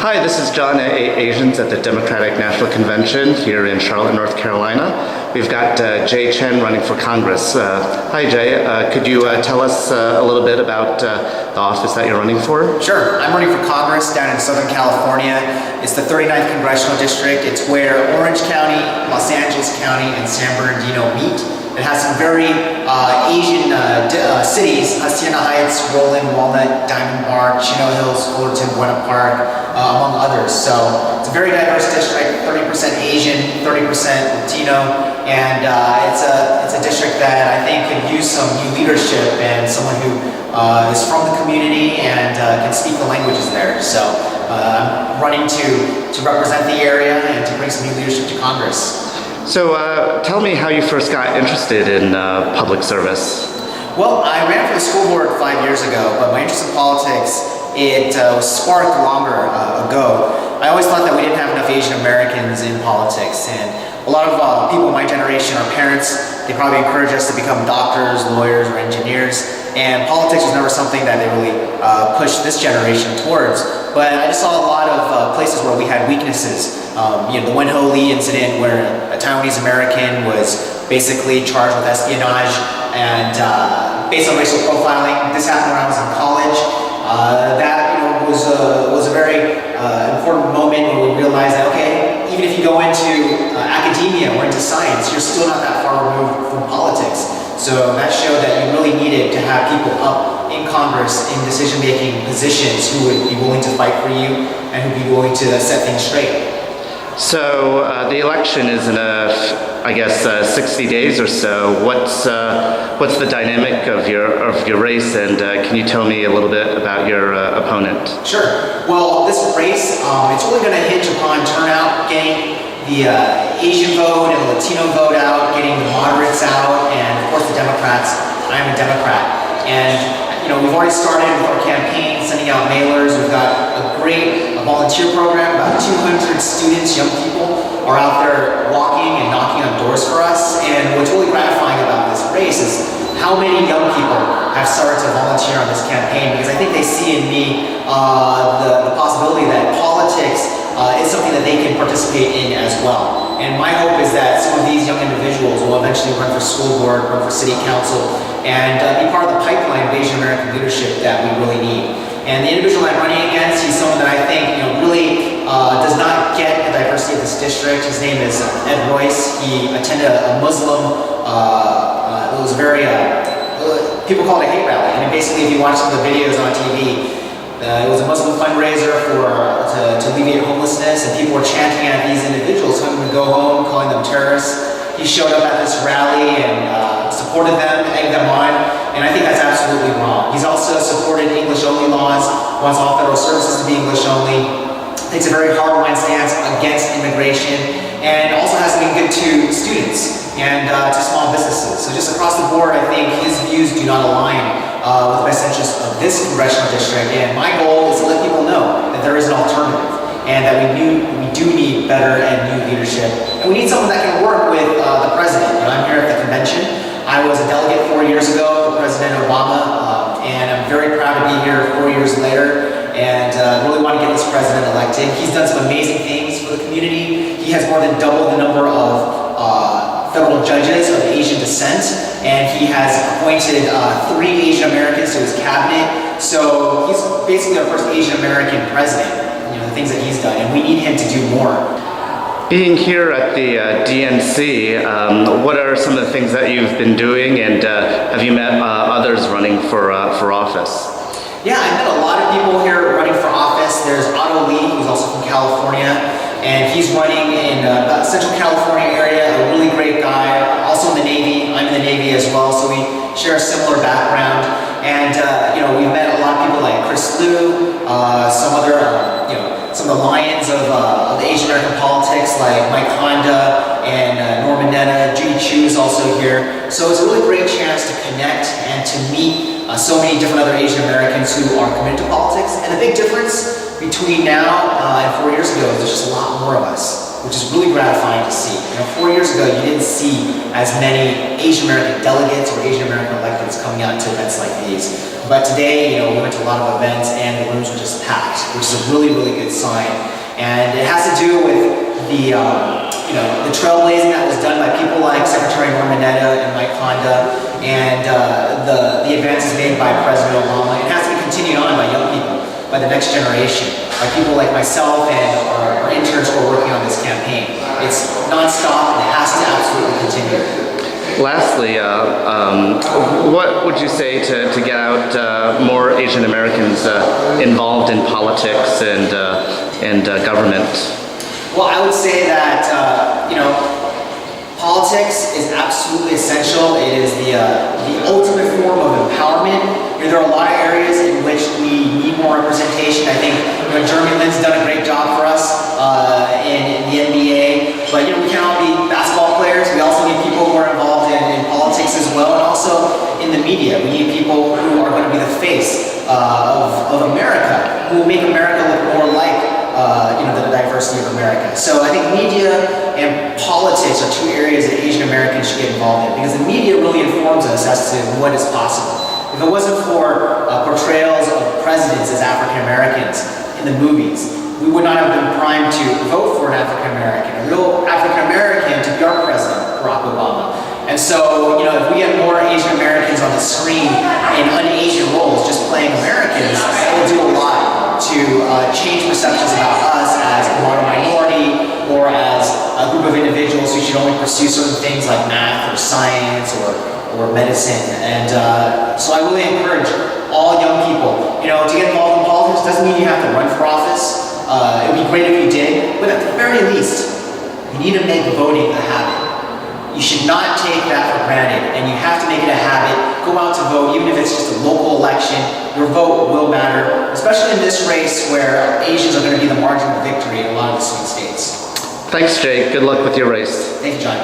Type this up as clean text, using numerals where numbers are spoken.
Hi, this is John at 8Asians at the Democratic National Convention here in Charlotte, North Carolina. We've got Jay Chen running for Congress. Hi Jay, could you tell us a little bit about the office that you're running for? Sure, I'm running for Congress down in Southern California. It's the 39th Congressional District. It's where Orange County, Los Angeles County, and San Bernardino meet. It has some very Asian cities: Hacienda Heights, Roland, Walnut, Diamond Bar, Chino Hills, Fullerton, Buena Park, among others. So it's a very diverse district, 30% Asian, 30% Latino, and it's a district that I think could use some new leadership and someone who is from the community and can speak the languages there. So I'm running to represent the area and to bring some new leadership to Congress. So tell me how you first got interested in public service. Well, I ran for the school board 5 years ago, but my interest in politics, it was sparked longer ago. I always thought that we didn't have enough Asian Americans in politics, and a lot of people in my generation, our parents, they probably encouraged us to become doctors, lawyers, or engineers, and politics was never something that they really pushed this generation towards. But I just saw a lot of places where we had weaknesses. The Wen-Ho Lee incident, where a Taiwanese American was basically charged with espionage and based on racial profiling. This happened when I was in college. That was a very important moment when we realized that, okay, even if you go into academia or into science, you're still not that far removed from politics. So that showed that you really needed to have people up in Congress in decision-making positions who would be willing to fight for you and who would be willing to set things straight. So the election is in I guess 60 days or so. What's the dynamic of your race, and can you tell me a little bit about your opponent? Sure. Well, this race, it's really going to hinge upon turnout, getting the Asian vote and the Latino vote out, getting the moderates out, and of course the Democrats. I'm a Democrat, and we've already started with our campaign, sending out mailers. We've got a great volunteer program. About 200 students, young people, are out there walking and knocking on doors for us. And what's really gratifying about this race is how many young people have started to volunteer on this campaign, because I think they see in me the possibility that politics is something that they can participate in as well. And my hope is that some of these young individuals will eventually run for school board, run for city council, and be part of the pipeline of Asian American leadership that we really need. And the individual I'm running against, he's someone that I think really does not get the diversity of this district. His name is Ed Royce. He attended a Muslim, it was a very, people call it a hate rally. I mean, basically, if you watch some of the videos on TV, it was a Muslim fundraiser to alleviate homelessness, and people were chanting at these individuals, telling them to go home, calling them terrorists. He showed up at this rally and supported them, egged them on, and I think that's absolutely wrong. He's also supported English-only laws, wants all federal services to be English-only, takes a very hard-line stance against immigration, and also hasn't been good to students and to small businesses. So just across the board, I think his views do not align with the best interests of this congressional district, and my goal is to let people know that there is an alternative, and that we do need better and new leadership. And we need someone that can work with the president. I'm here at the convention. I was a delegate 4 years ago for President Obama, and I'm very proud to be here 4 years later, and really want to get this president elected. He's done some amazing things for the community. He has more than doubled the number of federal judges of Asian descent, and he has appointed 3 Asian Americans to his cabinet. So he's basically our first Asian American president. The things that he's done, and we need him to do more. Being here at the DNC, what are some of the things that you've been doing, and have you met others running for office? Yeah, I met a lot of people here running for office. There's Otto Lee, who's also from California, and he's running in the Central California area, a really great guy, also in the Navy. I'm in the Navy as well, so we share a similar background. And we've met a lot of people like Chris Liu, some of the lions of the Asian American politics, like Mike Honda and Norman Netta. Judy Chu is also here. So it's a really great chance to connect and to meet so many different other Asian Americans who are committed to politics. And the big difference between now and 4 years ago is there's just a lot more of us. which is really gratifying to see. 4 years ago, you didn't see as many Asian American delegates or Asian American electeds coming out to events like these. But today, we went to a lot of events and the rooms were just packed, which is a really, really good sign. And it has to do with the trailblazing that was done by people like Secretary Norman Mineta and Mike Honda, and the advances made by President Obama. It has to be continued on by young people, by the next generation, by people like myself and our interns who are working on this campaign. It's nonstop and it has to absolutely continue. Lastly, what would you say to get out more Asian Americans involved in politics and government? Well, I would say that politics is absolutely essential. It is the ultimate form of empowerment. There are a lot of areas in which we need more representation. I think Jeremy Lin's done a great job for us in the NBA. But we can't all be basketball players. We also need people who are involved in politics as well, and also in the media. We need people who are going to be the face of America, who will make America look more like the diversity of America. So I think media and politics are two areas that Asian Americans should get involved in, because the media really informs us as to what is possible. If it wasn't for portrayals of presidents as African Americans in the movies, we would not have been primed to vote for an African American, a real African American to be our president, Barack Obama. And so, if we had more Asian Americans on the screen in un-Asian roles, just playing Americans, it will do a lot to change perceptions about us as a minority or as a group of individuals who should only pursue certain things like math or science or medicine. And so I really encourage all young people, to get involved in politics. Doesn't mean you have to run for office. It would be great if you did, but at the very least, you need to make voting a habit. You should not take that for granted, and you have to make it a habit. Go out to vote, even if it's just a local election. Your vote will matter, especially in this race where Asians are going to be the margin of victory in a lot of the swing states. Thanks, Jay. Good luck with your race. Thank you, John.